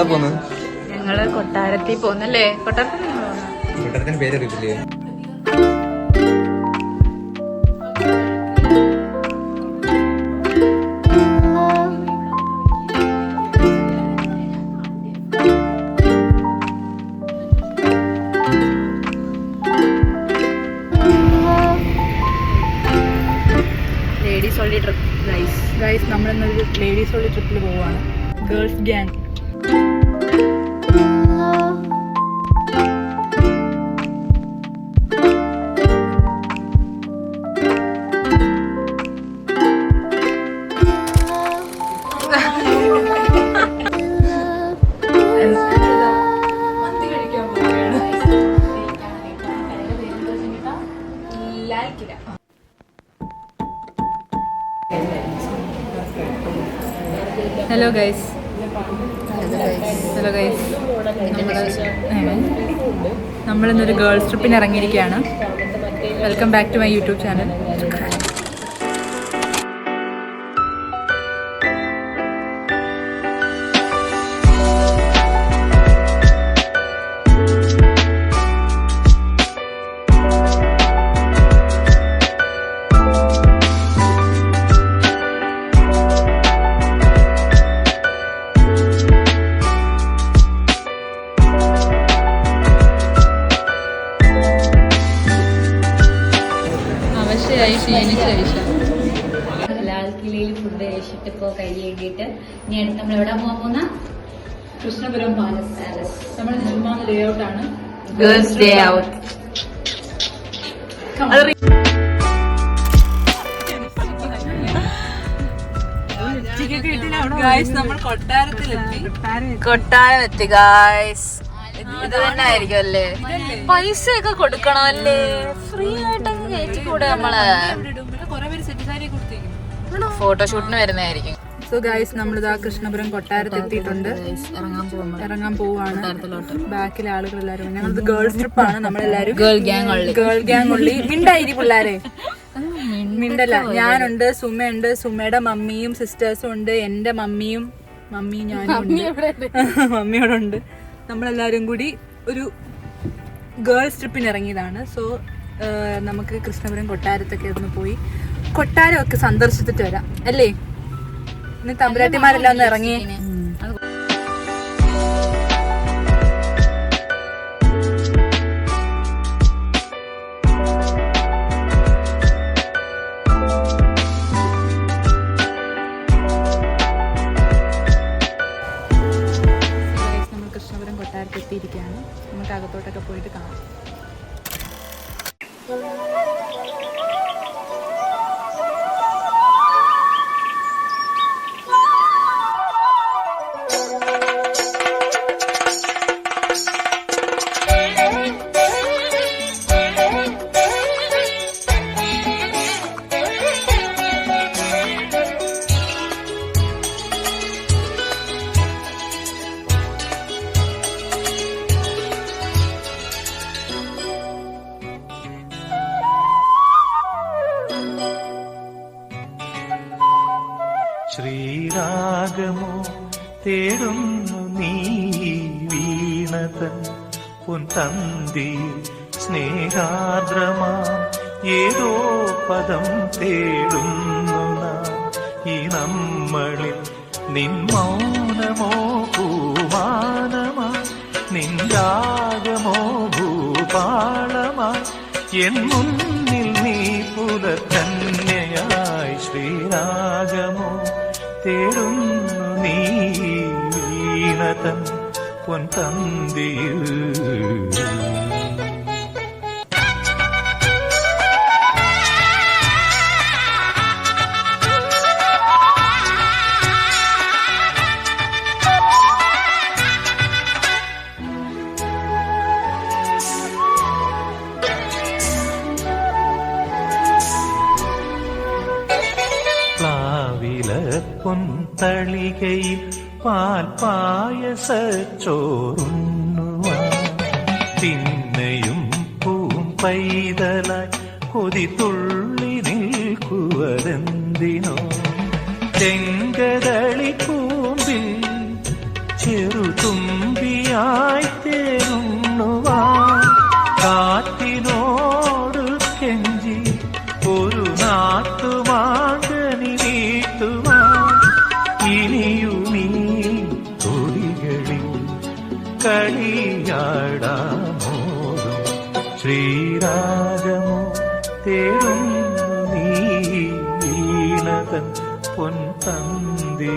എവിടെ പോന്നു? ഞങ്ങള് കൊട്ടാരത്തിൽ പോന്നല്ലേ? കൊട്ടാരത്തിന് പേരറിയില്ലേ? ലേഡീസ് ഓൺലി ട്രിപ്പ് ഗൈസ് നമ്മളിന്നൊരു ലേഡീസ് ഓൺലി ട്രിപ്പിൽ പോവാണ്. Girls gang. ഹലോ ഗൈസ്, നമ്മളിന്നൊരു ഗേൾസ് ട്രിപ്പിന് ഇറങ്ങിയിരിക്കുകയാണ്. Welcome back to my YouTube channel. ലാൽ കിലയിൽ ഫുഡ് കഴിച്ചിട്ട് ഇപ്പോൾ കൈ കഴുകിയിട്ട് ഇനി അടുത്ത് നമ്മൾ എവിടെ പോകാൻ പോകുന്ന കൃഷ്ണപുരം പാലസ്. നമ്മൾ നിർമ്മാണ ലേ ഔട്ടാണ്. Girls day out. നമ്മൾ കൊട്ടാരത്തിലെത്തി ഗായ്സ്. ഇത് തന്നെ ആയിരിക്കും അല്ലേ? പൈസ ഒക്കെ കൊടുക്കണം അല്ലേ? ഫ്രീ ആയിട്ടൊക്കെ കയറ്റിക്കൂടെ നമ്മള്? ഫോട്ടോഷൂട്ടിന് വരുന്നതായിരിക്കും. സോ ഗൈസ്, നമ്മളിതാ കൃഷ്ണപുരം കൊട്ടാരത്തെത്തിയിട്ടുണ്ട്. ഇറങ്ങാൻ പോവാണ്. ബാക്കിലെ ആളുകൾ എല്ലാവരും. ഞങ്ങളത് ഗേൾസ് ട്രിപ്പാണ്. നമ്മളെല്ലാരും ഗേൾ ഗ്യാങ് ഉള്ളി. മിണ്ടായിരി പിള്ളേരെ, മിണ്ടല്ല. ഞാനുണ്ട്, സുമയുണ്ട്, സുമയുടെ മമ്മിയും സിസ്റ്റേഴ്സും ഉണ്ട്, എന്റെ മമ്മിയും ഞാനും മമ്മിയോടെ ഉണ്ട്. നമ്മളെല്ലാവരും കൂടി ഒരു ഗേൾസ് ട്രിപ്പിന് ഇറങ്ങിയതാണ്. സോ നമുക്ക് കൃഷ്ണപുരം കൊട്ടാരത്തൊക്കെ ഒന്ന് പോയി കൊട്ടാരമൊക്കെ സന്ദർശിച്ചിട്ട് വരാം അല്ലേ? ഇന്ന് തമ്പുരാട്ടിമാരെല്ലാം ഒന്ന് ഇറങ്ങി. നമ്മൾ കൃഷ്ണപുരം കൊട്ടാരത്തെത്തിയിരിക്കുകയാണ്. നമുക്ക് അകത്തോട്ടൊക്കെ പോയിട്ട് കാണാം. ശ്രീരാഗമോ തേടുന്നു നീ വീണതൻ പൊൻതന്തി സ്നേഹാർദ്രമാ ഏതോ പദം തേടുന്നു നാം ഈ നമ്മളിൽ. നിൻ മൗനമോ പൂമാനമായി, നിൻ രാഗമോ ഭൂപാളമായി, എൻ മുന്നിൽ നീ പുലർക്കന്യയായി. ശ്രീരാഗമോ തേടുന്നു നീ വീണതൻ പൊൻതന്തിയിൽ. പൊൻതളികയിൽ പാൽപായസച്ചോറുണ്ണുവാൻ പിന്നെയും പൂമ്പൈതലായി കൊതി തുള്ളി നിൽക്കുവതെന്തിനോ? ചെങ്കതളി പൂമ്പിൽ ചെറുതും തേനായി തേനുണ്ണുവാൻ കാറ്റിനോട് കെഞ്ചി ഒരു നാട്ടുമാകനി വീട്ടുവാൻ ഇനിയുമീ തൊടികളിൽ കളിയാടാമോതും ശ്രീരാഗമോ തേടുന്നു നീ വീണതൻ പൊൻതന്തി.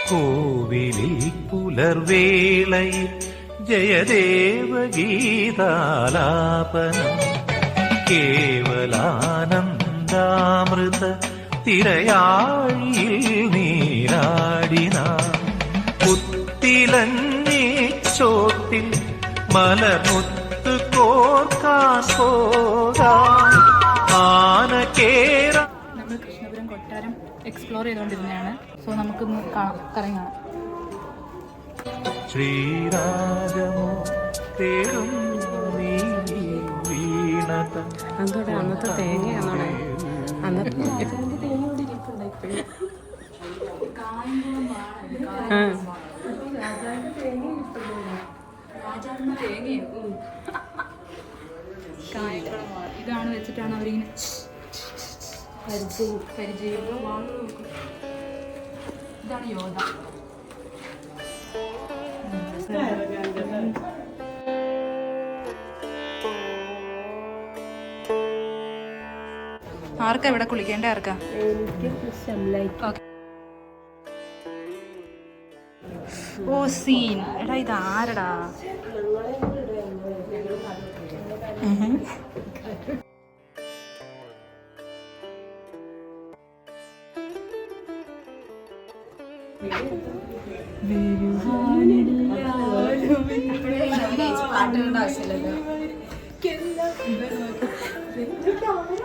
കോവിലിൽ പുലർവേളയിൽ ജയദേവഗീതാലാപനം കേവലാനന്ദാമൃത തിരയാഴിയിൽ നീരാടിന പുത്തിലന്നേ ചോട്ടിൽ മലർമുത്ത് കോർക്കാൻ പോകാൻ ആന കേറ. നമ്മൾ കൃഷ്ണപുരം കൊട്ടാരം എക്സ്പ്ലോർ ചെയ്തുകൊണ്ടിരുന്നതാണ്. സോ നമുക്കൊന്ന് കറങ്ങി കാണാം. ശ്രീരാഗമോ തേടുന്നു നീ വീണതൻ. അന്നത്തെ തേങ്ങയാണോടെ അന്നത്തെ ഇതാണ് വെച്ചിട്ടാണ് അവരിങ്ങനെ പരിചയം. ഇതാണ് യോധ. ആർക്കാ ഇവിടെ കുളിക്കേണ്ട? ആർക്കാ? ഓ സീൻ. എടാ ഇത് ആരടാ?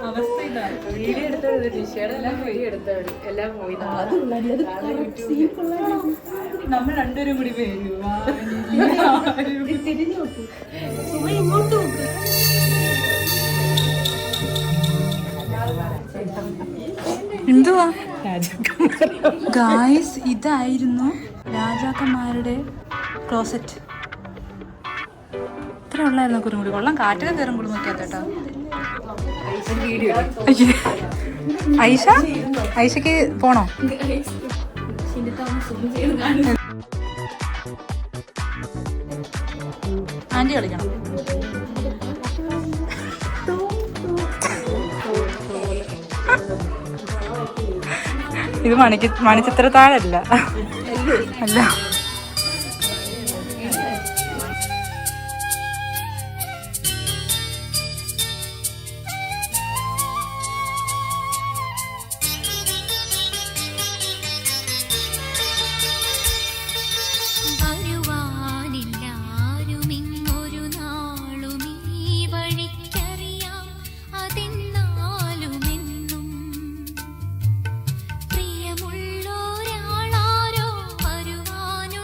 അവസ്ഥ ഇതാണ്. വീഡിയോ എടുത്തോളൂ, ടിഷേർട്ടെല്ലാം വീഡിയോ എടുത്തോളൂ, എല്ലാം പോയി. നമ്മൾ രണ്ടുപേരും കൂടി എന്തുവാ ഗായ്സ്? ഇതായിരുന്നു രാജാക്കന്മാരുടെ ക്ലോസറ്റ്. ഇത്ര ഉള്ളായിരുന്നു കുറുമുടി. കൊള്ളാം, കാറ്റൊക്കെ കയറും കുടുംബക്കാത്തേട്ടോ. ഐഷ, ഐഷക്ക് പോണോ? ആന്റി കളിക്കണം. ഇത് മണിച്ചിത്രത്താഴല്ല അല്ല. പ്രിയമുള്ളോരാളാരോ വരുവാനോ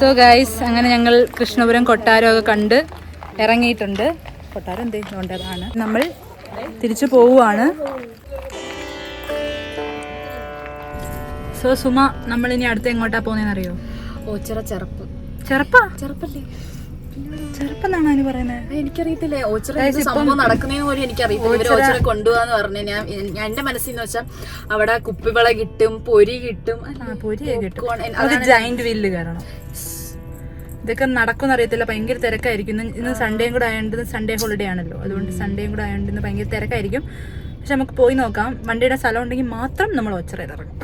സോ ഗൈസ് അങ്ങനെ ഞങ്ങൾ കൃഷ്ണപുരം കൊട്ടാരമൊക്കെ കണ്ട് ഇറങ്ങിയിട്ടുണ്ട്. കൊട്ടാരം എന്താണ് നമ്മൾ തിരിച്ചു പോവുകയാണ്. സോ സുമ, നമ്മൾ ഇനി അടുത്ത് എങ്ങോട്ടാ പോകുന്നതെന്ന് അറിയോ? ഓച്ചിറ ചെറുപ്പ്. ചെറുപ്പല്ലേ? ചെറുപ്പെന്നാണ് അതിന് പറയുന്നത്. എനിക്കറിയത്തില്ലേ ഓച്ചിറ സംഭവം നടക്കുന്നതിന് പോലും എനിക്കറിയത്തില്ല. ഓച്ചിറ കൊണ്ടുപോകാന്ന് പറഞ്ഞു. ഞാൻ എന്റെ മനസ്സിൽ നിന്ന് വെച്ചാൽ അവിടെ കുപ്പിവള കിട്ടും, പൊരി കിട്ടും. പൊരിയൊക്കെ കിട്ടും. അത് ജൈന്റ് വീലില് കയറണം. ഇതൊക്കെ നടക്കുമെന്ന് അറിയത്തില്ല. ഭയങ്കര തിരക്കായിരിക്കും. ഇന്ന് സൺഡേയും കൂടെ ആയതുകൊണ്ട്, സൺഡേ ഹോളിഡേ ആണല്ലോ, അതുകൊണ്ട് സൺഡേയും കൂടെ ആയതുകൊണ്ട് ഇന്ന് ഭയങ്കര തിരക്കായിരിക്കും. പക്ഷെ നമുക്ക് പോയി നോക്കാം. വണ്ടിയുടെ സ്ഥലം ഉണ്ടെങ്കിൽ മാത്രം നമ്മൾ ഓച്ചിറയിൽ ഇറങ്ങും.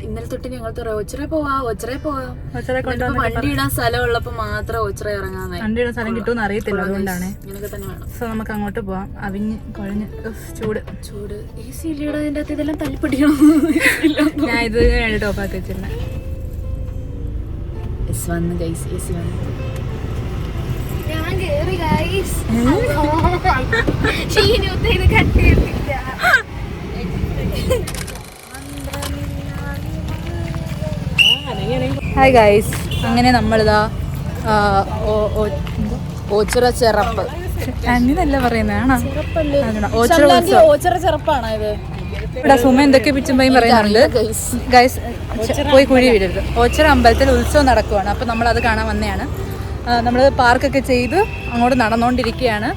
ഇന്നലെ തൊട്ട് ഞങ്ങൾ ഓച്ചിറ പോവാം വണ്ടി ഇടാൻ സ്ഥലം ഉള്ളപ്പോ മാത്രം ഓച്ചിറ ഇറങ്ങാൻ. വണ്ടി ഇടാൻ സ്ഥലം കിട്ടുമെന്ന് അറിയത്തില്ല, അതുകൊണ്ടാണ്. സോ നമുക്ക് അങ്ങോട്ട് പോവാം. അവിഞ്ഞ് കുഴഞ്ഞ് ചൂട് AC ഇല്ലടാ അതിന്റെ അകത്ത്. ഇതെല്ലാം തല്ലിപ്പിടിക്കണം. ഞാൻ ഇത് ടോപ്പാക്കി വെച്ചിരുന്നെ. ഹായ് ഗൈസ്, അങ്ങനെ നമ്മളിതാ ഓച്ചിറ ചെറുപ്പ് അങ്ങനല്ല പറയുന്നതാണോ? ഓച്ചിറ ചെറുപ്പാണോ ഇത്? ഇവിടെ സുമ എന്തൊക്കെ പിച്ചുമ്പയും പറയുന്നുണ്ട്. ഗൈസ് പോയി കുഴി വീഴരുത്. ഓച്ചിറ അമ്പലത്തിൽ ഉത്സവം നടക്കുവാണ്. അപ്പോൾ നമ്മളത് കാണാൻ വന്നതാണ്. നമ്മൾ പാർക്കൊക്കെ ചെയ്ത് അങ്ങോട്ട് നടന്നുകൊണ്ടിരിക്കുകയാണ്.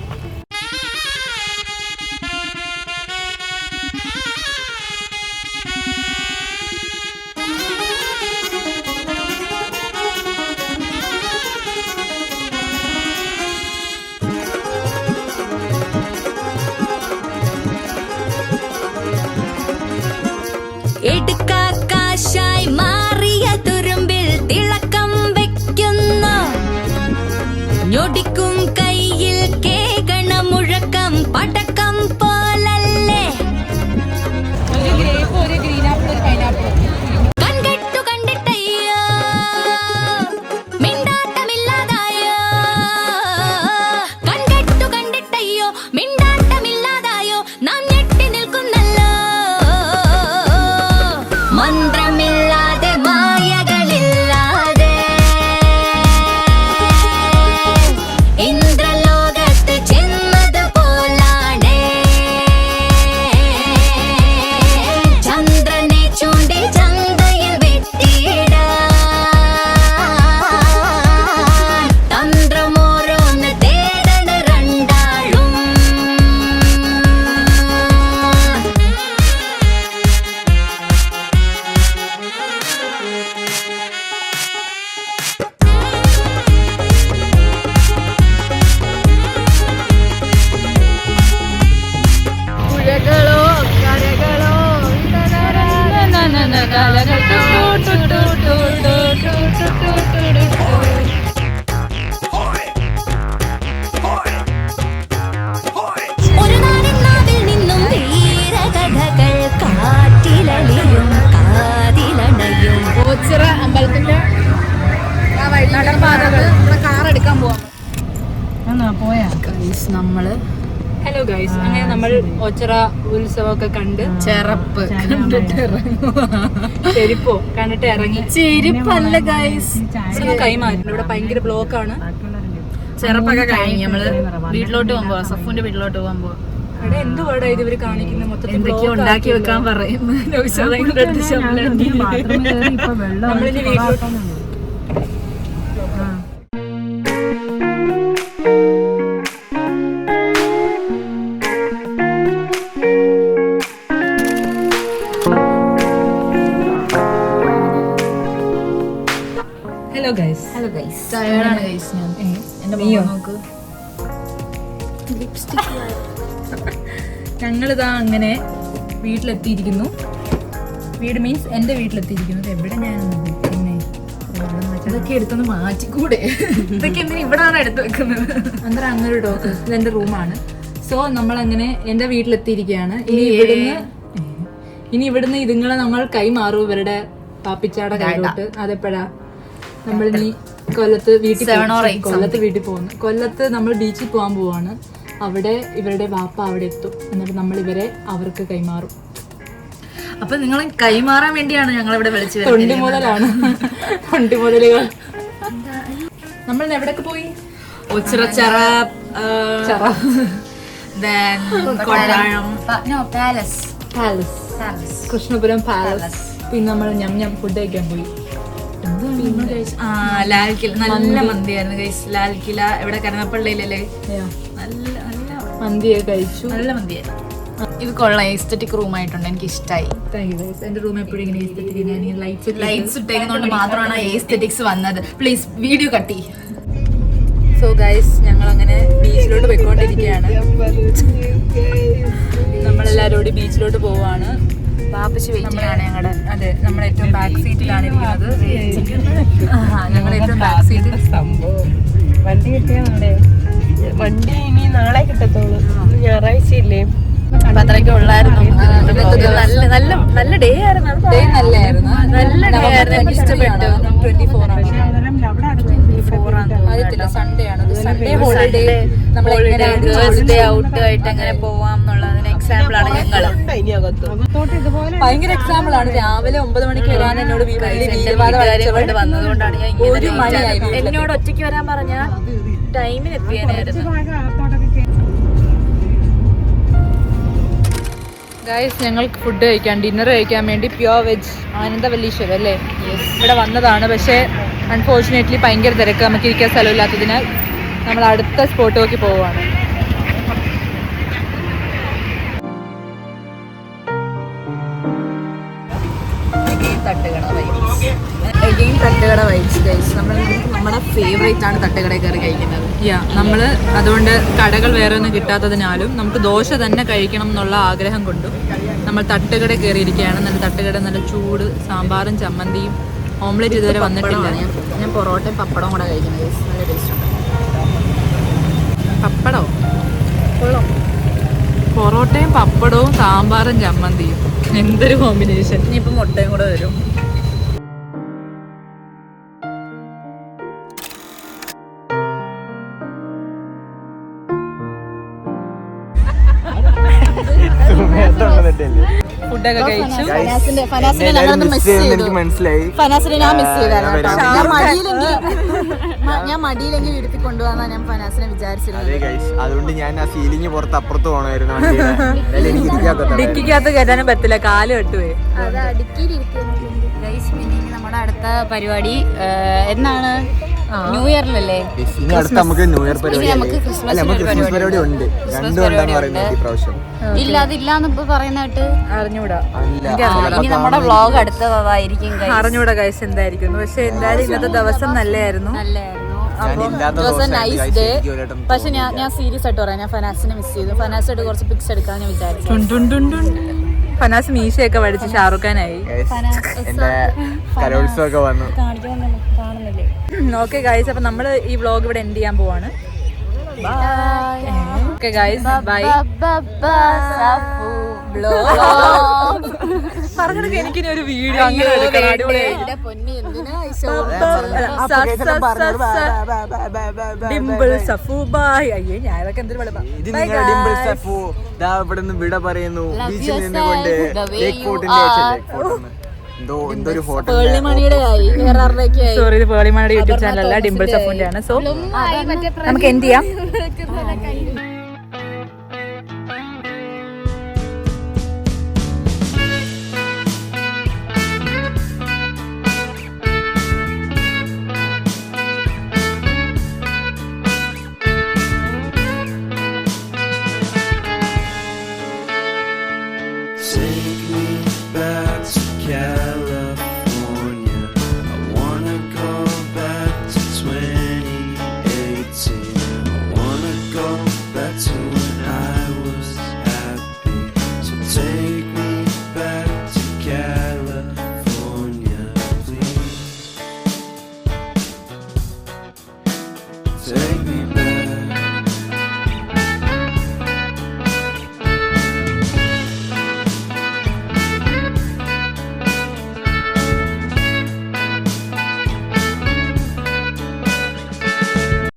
എടുക്കാശായി മാറിയ തുരുമ്പിൽ തിളക്കം വെക്കുന്നു. ഞൊടിക്കും കയ്യിൽ കേകണ മുഴക്കം പടക്കം പോലല്ലേ. കൺകെട്ടു കണ്ടിട്ടയ്യോ മിണ്ടാട്ടമില്ലാതായോ. കൺകെട്ടു കണ്ടിട്ടയ്യോ മിണ്ടാട്ടമില്ലാതായോ. നാം ഞെട്ടി നിൽക്കുന്നല്ലോ. മന്ത്രമില്ലാതെ മായകളില്ലാതെ ഇന്ദ്രലോകത്ത് ചെന്നതുപോലാണേ. ചന്ദ്രനെ ചൂണ്ടി ചന്തയിൽ വെട്ടിയിടാൻ തന്ത്രമോരോന്ന് തേടണ രണ്ടാളും. പുഴകളോ കരകളോ ഒരു നാടിൻ നാവിൽ നിന്നും വീരകഥകൾ കാറ്റിലലിയും കാതിലണയും. ഓച്ചിറ അമ്പലത്തിന്റെ നടപ്പാതകൾ കാർ എടുക്കാൻ പോവാം. നമ്മള് ഹലോ ഗൈസ്, അങ്ങനെ നമ്മൾ ഓച്ചിറ ഉത്സവമൊക്കെ കണ്ട് ചെറുപ്പ് ചെരുപ്പോ കണ്ടിട്ട് ഇറങ്ങി. ചെരുപ്പല്ല ഗൈസ്, കൈമാറി. ഇവിടെ ഭയങ്കര ബ്ലോക്കാണ്. ചെറുപ്പൊക്കെ കഴിഞ്ഞ് നമ്മള് വീട്ടിലോട്ട് പോകുമ്പോ, സഫുന്റെ വീട്ടിലോട്ട് പോകുമ്പോ ഇവിടെ എന്തുവാടാ ഇത് ഇവര് കാണിക്കുന്നത്? മൊത്തത്തിൽ എന്തൊക്കെയോ ഉണ്ടാക്കി വെക്കാൻ പറയും. നമ്മളിനി വീട്ടിലോട്ട് ഹലോ ഗൈസ്. ടയേർഡാണ് ഗൈസ് ഞാൻ. എന്റെ മുഖം നോക്ക്. ഞങ്ങളിതാ അങ്ങനെ വീട്ടിലെത്തിയിരിക്കുന്നു. വീട് മീൻസ് എന്റെ വീട്ടിലെത്തിയിരിക്കുന്നു. എവിടെ ഞാൻ ഇതൊക്കെ എടുത്തൊന്ന് മാറ്റിക്കൂടെ? ഇതൊക്കെ എന്തിനാ ഇവിടാണ് എടുത്ത് വെക്കുന്നത്? അന്നേരം അങ്ങനെ ഒരു ഡോക്ക്. ഇതെന്റെ റൂമാണ്. സോ നമ്മളങ്ങനെ എന്റെ വീട്ടിലെത്തിയിരിക്കുകയാണ്. ഇനി ഇവിടുന്ന് ഇതുങ്ങളെ നമ്മൾ കൈമാറും ഇവരുടെ പാപ്പിച്ചാടെ കയ്യിലോട്ട്. അതെപ്പോഴാ നമ്മളിനി കൊല്ലത്ത് വീട്ടിൽ പോകുന്നു. കൊല്ലത്ത് നമ്മൾ ബീച്ചിൽ പോകാൻ പോവാണ്. അവിടെ ഇവരുടെ വാപ്പ അവിടെ എത്തും. എന്നിട്ട് നമ്മൾ ഇവരെ അവർക്ക് കൈമാറും. അപ്പൊ നിങ്ങൾ കൈമാറാൻ വേണ്ടിയാണ് ഞങ്ങൾ ഇവിടെ വിളിച്ചു തൊണ്ടി മുതലാണ്. തൊണ്ടി മുതലുകൾ. നമ്മൾ എവിടെയൊക്കെ പോയി? ഒച്ചിറച്ചറ, പാലസ്, കൃഷ്ണപുരം പാലസ്. പിന്നെ നമ്മൾ ഞം ഫുഡ് കഴിക്കാൻ പോയി. ലാൽ കില നല്ല മന്തിയായിരുന്നു ഗൈസ്. ലാൽ കില ഇവിടെ കരുനാപ്പള്ളിയിലല്ലേ, നല്ല നല്ല മന്തിയൊക്കെ കഴിച്ചു. നല്ല മന്തിയായിരുന്നു. ഇത് കൊള്ളാം, എസ്തെറ്റിക് റൂം ആയിട്ടുണ്ട്, എനിക്ക് ഇഷ്ടമായി. എന്റെ റൂം എപ്പോഴും ഇങ്ങനെ ലൈറ്റ്സ് ഇട്ടേക്കുന്നതുകൊണ്ട് മാത്രമാണ് എസ്തെറ്റിക്സ് വന്നത്. പ്ലീസ് വീഡിയോ കട്ടി. സോ ഗൈസ്, ഞങ്ങൾ അങ്ങനെ ബീച്ചിലോട്ട് പോയിക്കൊണ്ടിരിക്കുകയാണ്. നമ്മളെല്ലാവരും കൂടി ബീച്ചിലോട്ട് പോവാണ്. പാപ്പച്ചി വെയിറ്റിംഗാണ് ഞങ്ങളുടെ. അതെ, നമ്മൾ ഏറ്റവും ബാക്ക് സീറ്റിലാണ് ഇരിക്കുന്നത്. ഞങ്ങൾ ഏറ്റവും ബാക്ക് സീറ്റിൽ. വണ്ടി കിട്ടിയാ വണ്ടി ഇനി നാളെ കിട്ടത്തോളൂ, ഞായറാഴ്ച ഇല്ലേ. അപ്പൊ അത്രയ്ക്ക് ഉള്ളായിരുന്നു. നല്ല നല്ല ഡേ ആയിരുന്നു. ഡേ നല്ലായിരുന്നു. നല്ല ഡേ ആയിരുന്നു, എനിക്ക് ഇഷ്ടപ്പെട്ടു. 24 ആണ്. അറിയത്തില്ല, സൺഡേ ആണ്. Sunday holiday. നമ്മൾ ഗേൾസ് ഡേ ഔട്ട് ആയിട്ട് എങ്ങനെ പോവാം എന്നുള്ളതിന് എക്സാമ്പിൾ ആണ് ഞങ്ങള്. ഭയങ്കര എക്സാമ്പിൾ ആണ്. രാവിലെ 9 മണിക്ക് വരാൻ എന്നോട് വന്നതുകൊണ്ടാണ് ഞാൻ ഒരു മണിയായി. എന്നോട് ഒറ്റയ്ക്ക് വരാൻ പറഞ്ഞ ടൈമിന് എത്തിയാനായിരുന്നു. ഗൈസ്, ഞങ്ങൾക്ക് ഫുഡ് കഴിക്കാൻ, ഡിന്നർ കഴിക്കാൻ വേണ്ടി പ്യുവർ വെജ് ആനന്ദവല്ലീശ്വരം അല്ലേ ഇവിടെ വന്നതാണ്. പക്ഷേ അൺഫോർച്ചുനേറ്റ്ലി ഭയങ്കര തിരക്ക്, നമുക്ക് ഇരിക്കാൻ സ്ഥലമില്ലാത്തതിനാൽ നമ്മൾ അടുത്ത സ്പോട്ടിലേക്ക് പോവുകയാണ്. തട്ടുകട വൈബ്സ് ഗൈസ്. നമ്മുടെ ഫേവറേറ്റ് ആണ് തട്ടുകടയിൽ കയറി കഴിക്കുന്നത്. നമ്മൾ അതുകൊണ്ട് കടകൾ വേറെ ഒന്നും കിട്ടാത്തതിനാലും നമുക്ക് ദോശ തന്നെ കഴിക്കണം എന്നുള്ള ആഗ്രഹം കൊണ്ടും നമ്മൾ തട്ടുകട കയറിയിരിക്കുകയാണ്. നല്ല തട്ടുകട, നല്ല ചൂട് സാമ്പാറും ചമ്മന്തിയും. ഓംലെറ്റ് ഇതുവരെ വന്നിട്ടില്ല. ഞാൻ പൊറോട്ടയും പപ്പടവും കൂടെ കഴിക്കുന്നത് ഗൈസ്. നല്ല ടേസ്റ്റ് ഉണ്ട്. പപ്പടോ? പൊറോട്ടയും പപ്പടവും സാമ്പാറും ചമ്മന്തിയും, എന്തൊരു കോമ്പിനേഷൻ. ഇനിയിപ്പോൾ മുട്ടയും കൂടെ വരും. ഫുഡൊക്കെ കഴിച്ചു. ഫനാസിനെ ഞാൻ മിസ് ചെയ്തായിരുന്നു. ഞാൻ മടിയിലെങ്കിൽ വീട്ടിൽ കൊണ്ടുപോകാന്നാ ഞാൻ ഫനാസിനെ വിചാരിച്ചിരുന്നത്. അതുകൊണ്ട് ഞാൻ ആ സീലിംഗ് പുറത്ത് അപ്പുറത്ത് പോകണമായിരുന്നു. ഡിക്കിക്കകത്ത് കയറ്റാനും പറ്റില്ല, കാല് വെട്ടുവേ. പിന്നെ നമ്മുടെ അടുത്ത പരിപാടി എന്നാണ്? ന്യൂ ഇയറിലല്ലേ? നമുക്ക് ന്യൂ ഇയർ പരിപാടി, നമുക്ക് ക്രിസ്മസ് പരിപാടി ഉണ്ട്. ഇല്ല, അതില്ലാന്ന് ഇപ്പൊ പറയുന്നതായിട്ട് അറിഞ്ഞൂടാ. ഇനി നമ്മുടെ വ്ളോഗ് അടുത്തതായിരിക്കും. അറിഞ്ഞൂടാ ഗൈസ് എന്തായിരിക്കും. പക്ഷെ എന്തായാലും ഇന്നത്തെ ദിവസം നല്ലതായിരുന്നു. Nice day. പക്ഷെ ഞാൻ സീരിയസ് ആയിട്ട് പറയാം, ഞാൻ ഫനാസിനെ മിസ് ചെയ്തു. ഫനാസായിട്ട് കുറച്ച് പിക്സ് എടുക്കാൻ ഞാൻ വിചാരിച്ചു. ഫനാസ് മീശയൊക്കെ പഠിച്ച് ഷാറുഖ് ഖാനായി. കലോത്സവമൊക്കെ വന്നു. ഓക്കെ ഗൈസ്, അപ്പൊ നമ്മള് ഈ വ്ളോഗ് ഇവിടെ എൻഡ് ചെയ്യാൻ പോവാണ്. Okay guys, by. പറഞ്ഞെടുക്ക, എനിക്കിനി ഒരു വീഡിയോ അങ്ങനെ എടുക്കണം. ഡിംപിൾ സഫു ബായ്. അയ്യേ, ഞാൻ ഇതൊക്കെ എന്തൊരു വിട പറയുന്നു. ബീച്ചിൽ നിന്നുകൊണ്ട് സോറി, ഇത് പേളിമണിയുടെ യൂട്യൂബ് ചാനലല്ല, ഡിംപിൾ സഫുന്റെ ആണ്. സോ നമുക്ക് എന്ത് ചെയ്യാം? Take me